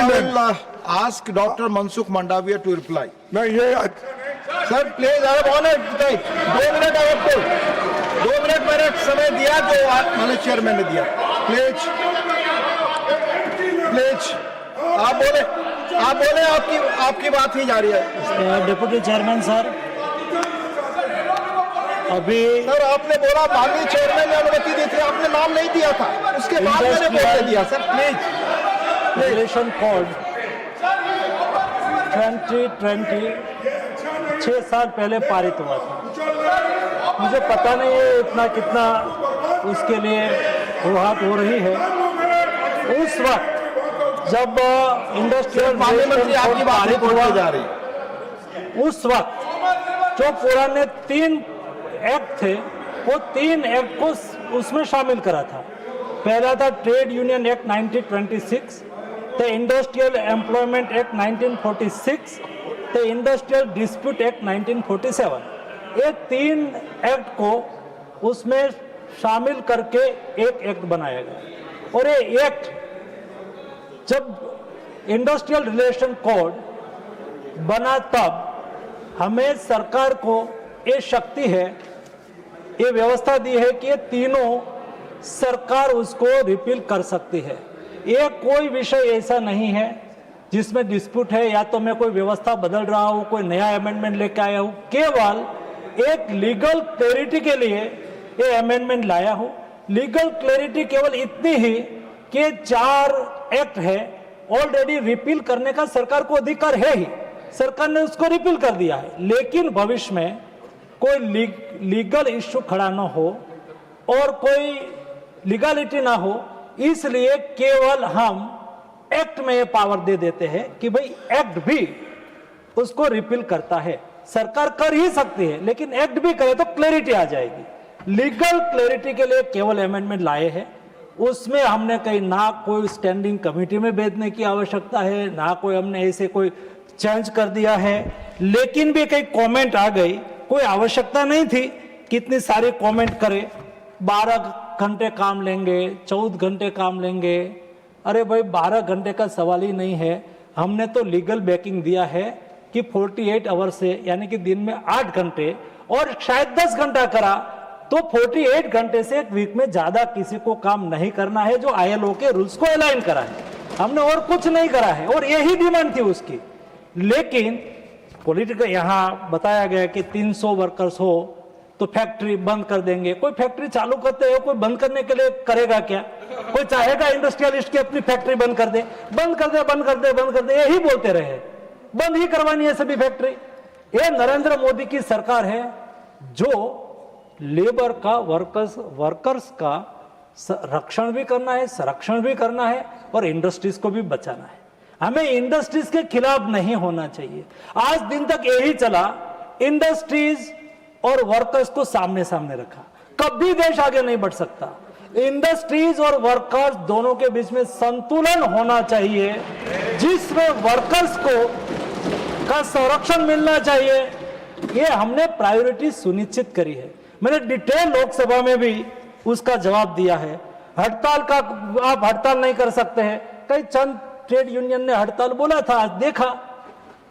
will ask Dr. Mansukh Mandavia to reply. नहीं ये Sir, please, I have honored tonight. 2 minute आपको 2 minute मैंने समय दिया जो माननीय चेयरमैन ने दिया. प्लीज आप बोले आपकी बात ही जारी है. डिप्टी चेयरमैन सर, अभी सर आपने बोला माननीय चेयरमैन ने अनुमति दी थी, आपने नाम नहीं दिया था, उसके बाद मैंने बोलने दिया. Sir please. रेगुलेशन कोड 2020 6 साल पहले पारित हुआ था. मुझे पता नहीं है इतना कितना उसके लिए वहां हो रही है. उस वक्त जब इंडस्ट्रियल मंत्री आपकी बात पारित हुआ, जा रही. उस वक्त जो पुराने 3 एक्ट थे वो 3 एक्ट को उसमें शामिल करा था. पहला था trade union act 1926, the industrial employment act 1946, the industrial dispute act 1947. ये 3 एक्ट को उसमें शामिल करके एक एक्ट बनाया गया. और ये एक्ट जब इंडस्ट्रियल रिलेशन कोड बना तब हमें सरकार को ये शक्ति है, ये व्यवस्था दी है कि ये तीनों सरकार उसको रिपील कर सकती है. ये कोई विषय ऐसा नहीं है जिसमें डिस्प्यूट है या तो मैं कोई व्यवस्था बदल रहा हूं, कोई नया अमेंडमेंट लेके आया हूं. केवल एक लीगल क्लैरिटी के लिए ये अमेंडमेंट लाया हूं. लीगल क्लैरिटी केवल इतनी ही कि 4 एक्ट है ऑलरेडी रिपील करने का सरकार को अधिकार है ही, सरकार ने उसको रिपील कर दिया है. लेकिन भविष्य में कोई लीगल इश्यू खड़ा ना हो और कोई लीगलिटी ना हो, इसलिए केवल हम एक्ट में ये पावर दे देते हैं कि भाई एक्ट भी उसको रिपील करता है. सरकार कर ही सकती है लेकिन एक्ट भी करे तो क्लैरिटी आ जाएगी. लीगल क्लैरिटी के लिए केवल अमेंडमेंट लाए हैं. उसमें हमने कहीं ना कोई स्टैंडिंग कमेटी में भेजने की आवश्यकता है, ना कोई हमने ऐसे कोई चेंज कर दिया है. लेकिन भी कई कमेंट आ गई, कोई आवश्यकता नहीं थी कितनी सारी कमेंट करे. 12 घंटे काम लेंगे, 14 घंटे काम लेंगे. अरे भाई 12 घंटे का सवाल ही नहीं है. हमने तो लीगल बैकिंग दिया है कि 48 आवर से यानी कि दिन में 8 घंटे और शायद 10 घंटा करा तो 48 घंटे से एक वीक में ज्यादा किसी को काम नहीं करना है, जो ILO के रूल्स को अलाइन करा है. हमने और कुछ नहीं करा है और यही डिमांड थी उसकी. लेकिन पॉलिटिकल यहाँ बताया गया कि 300 वर्कर्स हो तो फैक्ट्री बंद कर देंगे. कोई फैक्ट्री चालू करते हो, कोई बंद करने के लिए करेगा क्या? कोई चाहेगा इंडस्ट्रियलिस्ट की अपनी फैक्ट्री बंद कर दे, बंद कर दे, बंद कर दे, बंद कर दे, यही बोलते रहे. बंद ही करवानी है सभी फैक्ट्री. ये नरेंद्र मोदी की सरकार है जो लेबर का वर्कर्स का रक्षण भी करना है, संरक्षण भी करना है और इंडस्ट्रीज को भी बचाना है. हमें इंडस्ट्रीज के खिलाफ नहीं होना चाहिए. आज दिन तक यही चला, इंडस्ट्रीज और वर्कर्स को सामने सामने रखा. कभी देश आगे नहीं बढ़ सकता. इंडस्ट्रीज और वर्कर्स दोनों के बीच में संतुलन होना चाहिए, जिसमें वर्कर्स को का संरक्षण मिलना चाहिए. ये हमने प्रायोरिटी सुनिश्चित करी है. मैंने डिटेल लोकसभा में भी उसका जवाब दिया है. हड़ताल का आप हड़ताल नहीं कर सकते हैं. कई चंद ट्रेड यूनियन ने हड़ताल बोला था, आज देखा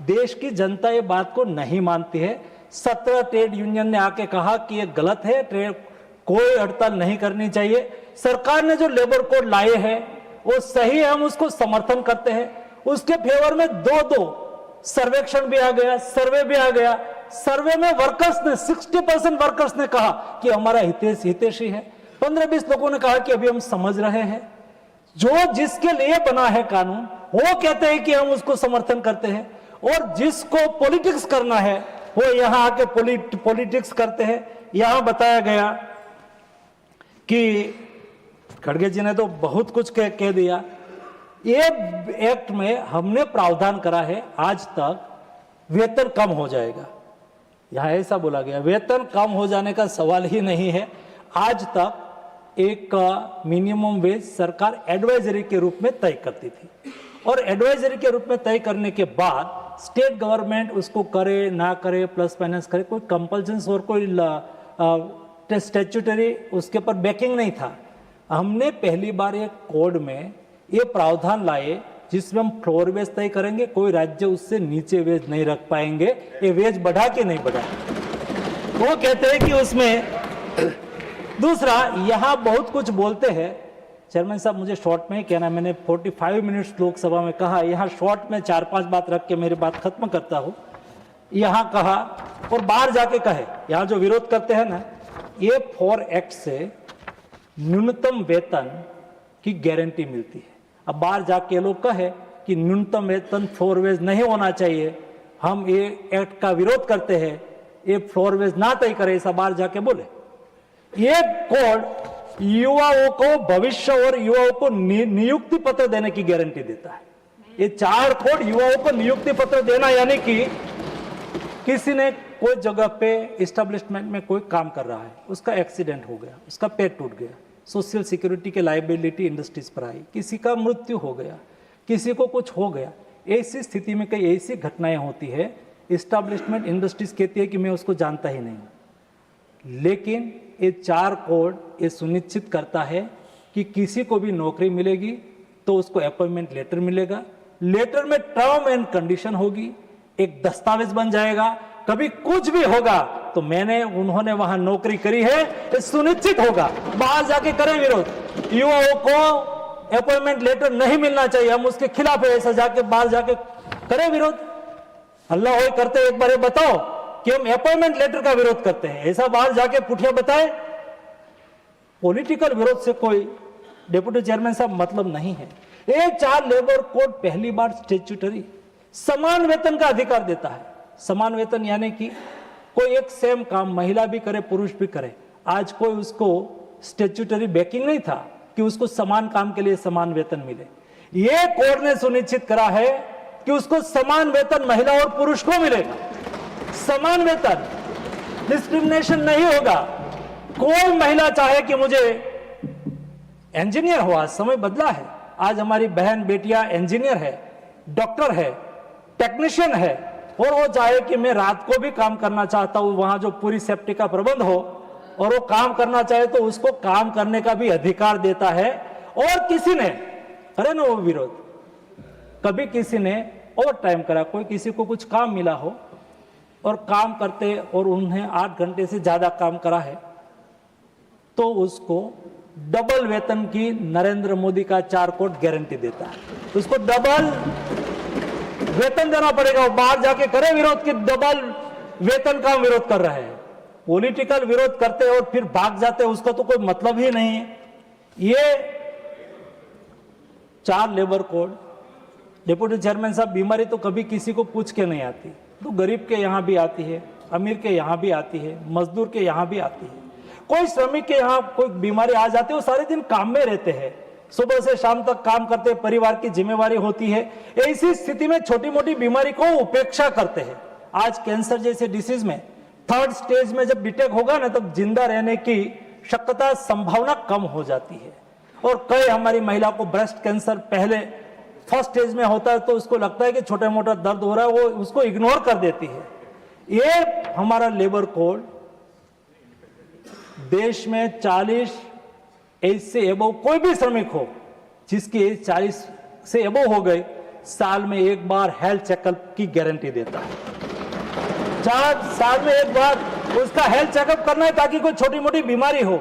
देश की जनता ये बात को नहीं मानती है. 17 ट्रेड यूनियन ने आके कहा कि ये गलत है, ट्रेड कोई हड़ताल नहीं करनी चाहिए. सरकार ने जो लेबर कोड लाए हैं वो सही है, हम उसको समर्थन करते हैं. उसके फेवर में 2 सर्वेक्षण भी आ गया, सर्वे भी आ गया. सर्वे में वर्कर्स ने 60% वर्कर्स ने कहा कि हमारा हितैषी है. 15-20 लोगों ने कहा कि अभी हम समझ रहे हैं. जो जिसके लिए बना है कानून वो कहते हैं कि हम उसको समर्थन करते हैं, और जिसको पॉलिटिक्स करना है वो यहां आके पॉलिटिक्स करते हैं. यहां बताया गया कि खड़गे जी ने तो बहुत कुछ कह दिया. ये एक्ट में हमने प्रावधान करा है आज तक वेतन कम हो जाएगा. यहां ऐसा बोला गया वेतन कम हो जाने का सवाल ही नहीं है. आज तक एक मिनिमम वेज सरकार एडवाइजरी के रूप में तय करती थी, और एडवाइजरी के रूप में तय करने के बाद स्टेट गवर्नमेंट उसको करे ना करे, प्लस माइनस करे, कोई कंपल्शन और कोई स्टैट्यूटरी उसके ऊपर बैकिंग नहीं था. हमने पहली बार एक कोड में ये प्रावधान लाए जिसमें हम फ्लोर वेज तय करेंगे, कोई राज्य उससे नीचे वेज नहीं रख पाएंगे, ये वेज बढ़ा के नहीं बढ़ा। वो कहते हैं कि उसमें दूसरा, यहां बहुत कुछ बोलते हैं चेयरमैन साहब, मुझे शॉर्ट में ही कहना, मैंने 45 मिनट्स लोकसभा में कहा, यहां शॉर्ट में 4-5 बात रख के मेरी बात खत्म करता हूं। यहां कहा और बाहर जाके कहे, यहां जो विरोध करते हैं ना, ये 4 एक्ट से न्यूनतम वेतन की गारंटी मिलती है। अब बाहर जाके ये लोग कहे कि न्यूनतम वेतन फ्लोर वेज नहीं होना चाहिए, हम ये एक्ट का विरोध करते हैं, ये फ्लोर वेज ना तय करे, ऐसा बाहर जाके बोले। ये कोड युवाओं को भविष्य और युवाओं को नियुक्ति पत्र देने की गारंटी देता है। ये 4 कोड युवाओं को नियुक्ति पत्र देना, यानी कि किसी ने कोई जगह पे इस्टेब्लिशमेंट में कोई काम कर रहा है, उसका एक्सीडेंट हो गया, उसका पेट टूट गया, सोशल सिक्योरिटी के लायबिलिटी इंडस्ट्रीज पर आई, किसी का मृत्यु हो गया, किसी को कुछ हो गया, ऐसी स्थिति में कई ऐसी घटनाएं होती है, इस्टेब्लिशमेंट इंडस्ट्रीज कहती है कि मैं उसको जानता ही नहीं हूं। लेकिन ये 4 कोड ये सुनिश्चित करता है कि किसी को भी नौकरी मिलेगी तो उसको अपॉइंटमेंट लेटर मिलेगा, लेटर में टर्म एंड कंडीशन होगी, एक दस्तावेज बन जाएगा, कभी कुछ भी होगा तो उन्होंने वहां नौकरी करी है, ये सुनिश्चित होगा। बाहर जाके करें विरोध, युवाओं को अपॉइंटमेंट लेटर नहीं मिलना चाहिए, हम उसके खिलाफ है, ऐसा जाके बाहर जाके करें विरोध। अल्लाह हो करते एक बार बताओ कि हम अपॉइंटमेंट लेटर का विरोध करते हैं, ऐसा बाहर जाके पुठिया बताए। पॉलिटिकल विरोध से कोई डिप्टी चेयरमैन साहब मतलब नहीं है। ये 4 लेबर कोड पहली बार स्टैट्यूटरी समान वेतन का अधिकार देता है। समान वेतन यानी कि कोई एक सेम काम महिला भी करे पुरुष भी करे, आज कोई उसको स्टैट्यूटरी बैकिंग नहीं था कि उसको समान काम के लिए समान वेतन मिले। ये कोड ने सुनिश्चित करा है कि उसको समान वेतन महिला और पुरुष को मिलेगा, समान वेतन, डिस्क्रिमिनेशन नहीं होगा। कोई महिला चाहे कि मुझे इंजीनियर हो, आज समय बदला है, आज हमारी बहन बेटियां इंजीनियर है, डॉक्टर है, टेक्नीशियन है, और वो चाहे कि मैं रात को भी काम करना चाहता हूं, वहां जो पूरी सेफ्टी का प्रबंध हो, और वो काम करना चाहे तो उसको काम करने का भी अधिकार देता है। और किसी ने करे ना वो विरोध, कभी किसी ने ओवर टाइम करा, कोई किसी को कुछ काम मिला हो और काम करते और उन्हें 8 घंटे से ज्यादा काम करा है, तो उसको डबल वेतन की नरेंद्र मोदी का 4 कोड गारंटी देता है, उसको डबल वेतन देना पड़ेगा। वो बाहर जाके करे विरोध कि डबल वेतन का विरोध कर रहे हैं, पॉलिटिकल विरोध करते और फिर भाग जाते, उसका तो कोई मतलब ही नहीं है। ये 4 लेबर कोड, डिप्टी चेयरमैन साहब, बीमारी तो कभी किसी को पूछ के नहीं आती, तो गरीब के यहां भी आती है, अमीर के यहां भी आती है, मजदूर के यहां भी आती है। कोई श्रमिक के यहां कोई बीमारी आ जाती है, वो सारे दिन काम में रहते हैं, सुबह से शाम तक काम करते हैं, परिवार की जिम्मेवारी होती है। ऐसी स्थिति में छोटी मोटी बीमारी को उपेक्षा करते हैं। आज कैंसर जैसे डिसीज में 3rd स्टेज में जब डिटेक्ट होगा ना, तब जिंदा रहने की शक्यता संभावना कम हो जाती है। और कई हमारी महिला को ब्रेस्ट कैंसर पहले 1st स्टेज में होता है, तो उसको लगता है कि छोटा मोटा दर्द हो रहा है, वो उसको इग्नोर कर देती है। ये हमारा लेबर कोड देश में 40 एज से एबव कोई भी श्रमिक हो जिसकी एज 40 से एबव हो गई, साल में एक बार हेल्थ चेकअप की गारंटी देता है। 4 साल में एक बार उसका हेल्थ चेकअप करना है, ताकि कोई छोटी मोटी बीमारी हो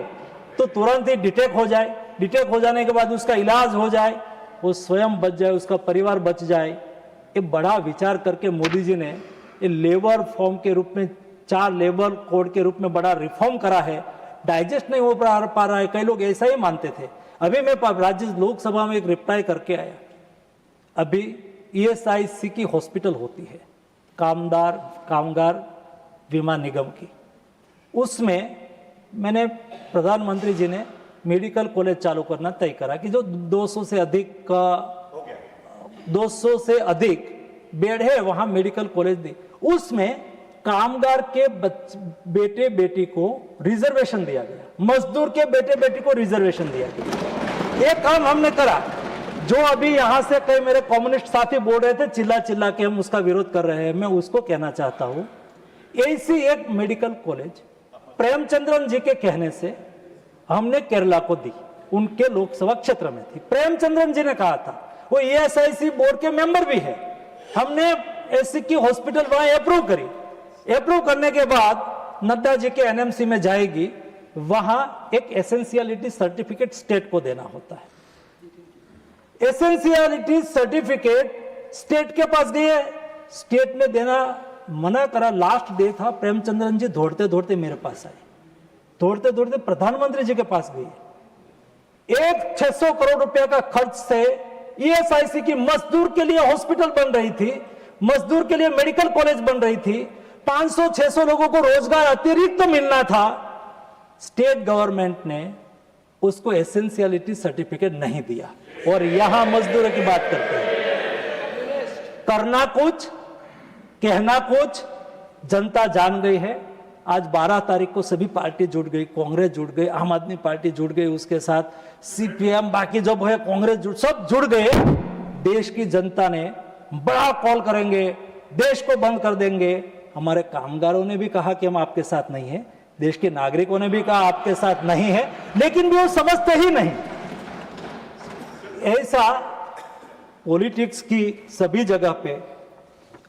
तो तुरंत ही डिटेक्ट हो जाए, डिटेक्ट हो जाने के बाद उसका इलाज हो जाए, वो स्वयं बच जाए, उसका परिवार बच जाए। ये बड़ा विचार करके मोदी जी ने ये लेबर फॉर्म के रूप में 4 लेबर कोड के रूप में बड़ा रिफॉर्म करा है। डाइजेस्ट नहीं हो पा रहा है, कई लोग ऐसा ही मानते थे। अभी मैं राज्य लोकसभा में एक रिप्लाई करके आया, अभी ESIC की हॉस्पिटल होती है, कामगार बीमा निगम की, उसमें मैंने प्रधानमंत्री जी ने मेडिकल कॉलेज चालू करना तय करा कि जो 200 से अधिक बेड है वहां मेडिकल कॉलेज दी। उसमें कामगार के बेटे बेटी को रिजर्वेशन दिया गया, मजदूर के बेटे बेटी को रिजर्वेशन दिया गया। ये काम हमने करा। जो अभी यहां से कई मेरे कम्युनिस्ट साथी बोल रहे थे चिल्ला चिल्ला के हम उसका विरोध कर रहे हैं, मैं उसको कहना चाहता हूं, ऐसी एक मेडिकल कॉलेज प्रेमचंद्रन जी के कहने से हमने केरला को दी, उनके लोकसभा क्षेत्र में थी। प्रेमचंद्रन जी ने कहा था, वो ESIC बोर्ड के मेंबर भी है। हमने ऐसी की हॉस्पिटल वहां अप्रूव करी। अप्रूव करने के बाद नड्डा जी के NMC में जाएगी, वहां एक एसेंशियलिटी सर्टिफिकेट स्टेट को देना होता है। एसेंशियलिटी सर्टिफिकेट स्टेट के पास गई है, स्टेट ने देना मना करा। लास्ट डे था, प्रेमचंद्रन जी दौड़ते दौड़ते मेरे पास आए, दौड़ते दौड़ते प्रधानमंत्री जी के पास गए। एक 600 करोड़ रुपया का खर्च से ESIC की मजदूर के लिए हॉस्पिटल बन रही थी, मजदूर के लिए मेडिकल कॉलेज बन रही थी, 500-600 लोगों को रोजगार अतिरिक्त तो मिलना था। स्टेट गवर्नमेंट ने उसको एसेंशियलिटी सर्टिफिकेट नहीं दिया, और यहां मजदूरों की बात करते हैं। करना कुछ, कहना कुछ, जनता जान गई है। आज 12 तारीख को सभी पार्टी जुड़ गई, कांग्रेस जुड़ गई, आम आदमी पार्टी जुड़ गई, उसके साथ CPM, बाकी जो है कांग्रेस सब जुड़ गए। देश की जनता ने बड़ा कॉल करेंगे, देश को बंद कर देंगे। हमारे कामगारों ने भी कहा कि हम आपके साथ नहीं है, देश के नागरिकों ने भी कहा आपके साथ नहीं है, लेकिन भी वो समझते ही नहीं। ऐसा पॉलिटिक्स की सभी जगह पे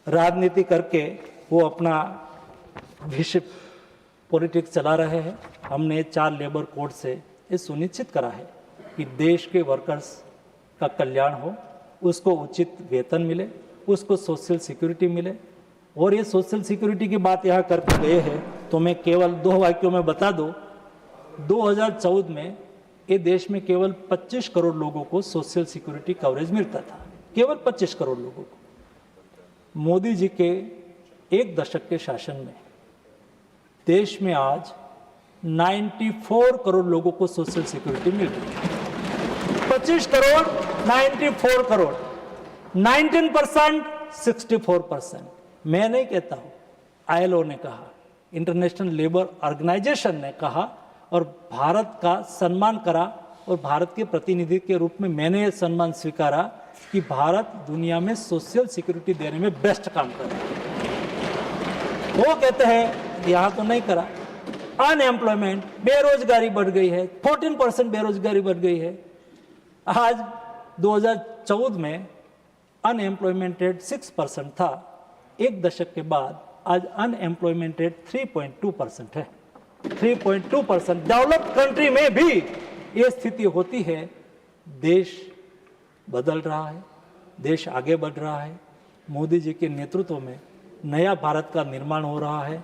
राजनीति करके वो अपना विषय पॉलिटिक्स चला रहे हैं। हमने 4 लेबर कोड से ये सुनिश्चित करा है कि देश के वर्कर्स का कल्याण हो, उसको उचित वेतन मिले, उसको सोशल सिक्योरिटी मिले। और ये सोशल सिक्योरिटी की बात यहाँ करके गए हैं, तो मैं केवल 2 वाक्यों में बता दूं। 2014 में ये देश में केवल 25 करोड़ लोगों को सोशल सिक्योरिटी कवरेज मिलता था, केवल 25 करोड़ लोगों को। मोदी जी के 1 दशक के शासन में देश में आज 94 करोड़ लोगों को सोशल सिक्योरिटी मिल रही है। 25 करोड़, 94 करोड़, 19%, 64%। मैं नहीं कहता हूं, ILO ने कहा, इंटरनेशनल लेबर ऑर्गेनाइजेशन ने कहा, और भारत का सम्मान करा, और भारत के प्रतिनिधि के रूप में मैंने ये सम्मान स्वीकारा कि भारत दुनिया में सोशल सिक्योरिटी देने में बेस्ट काम कर रहा है। वो कहते हैं यहां तो नहीं करा। अनएम्प्लॉयमेंट, बेरोजगारी बढ़ गई है, 14% बेरोजगारी बढ़ गई है। आज 2014 में अनएम्प्लॉयमेंट रेट 6% था, 1 दशक के बाद आज अनएम्प्लॉयमेंट रेट 3.2% है। 3.2%। डेवलप्ड कंट्री में भी ये स्थिति होती है। देश बदल रहा है, देश आगे बढ़ रहा है। मोदी जी के नेतृत्व में नया भारत का निर्माण हो रहा है।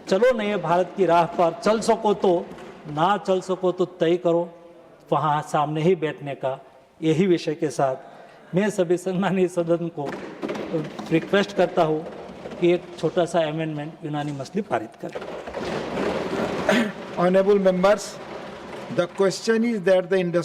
चलो नए भारत की राह पर, चल सको तो, ना चल सको तो तय करो, वहाँ सामने ही बैठने का। यही विषय के साथ मैं सभी सम्मानीय सदन को रिक्वेस्ट करता हूँ कि एक छोटा सा अमेंडमेंट यूनानिमसली पारित करें। Honorable members, the question is that the industry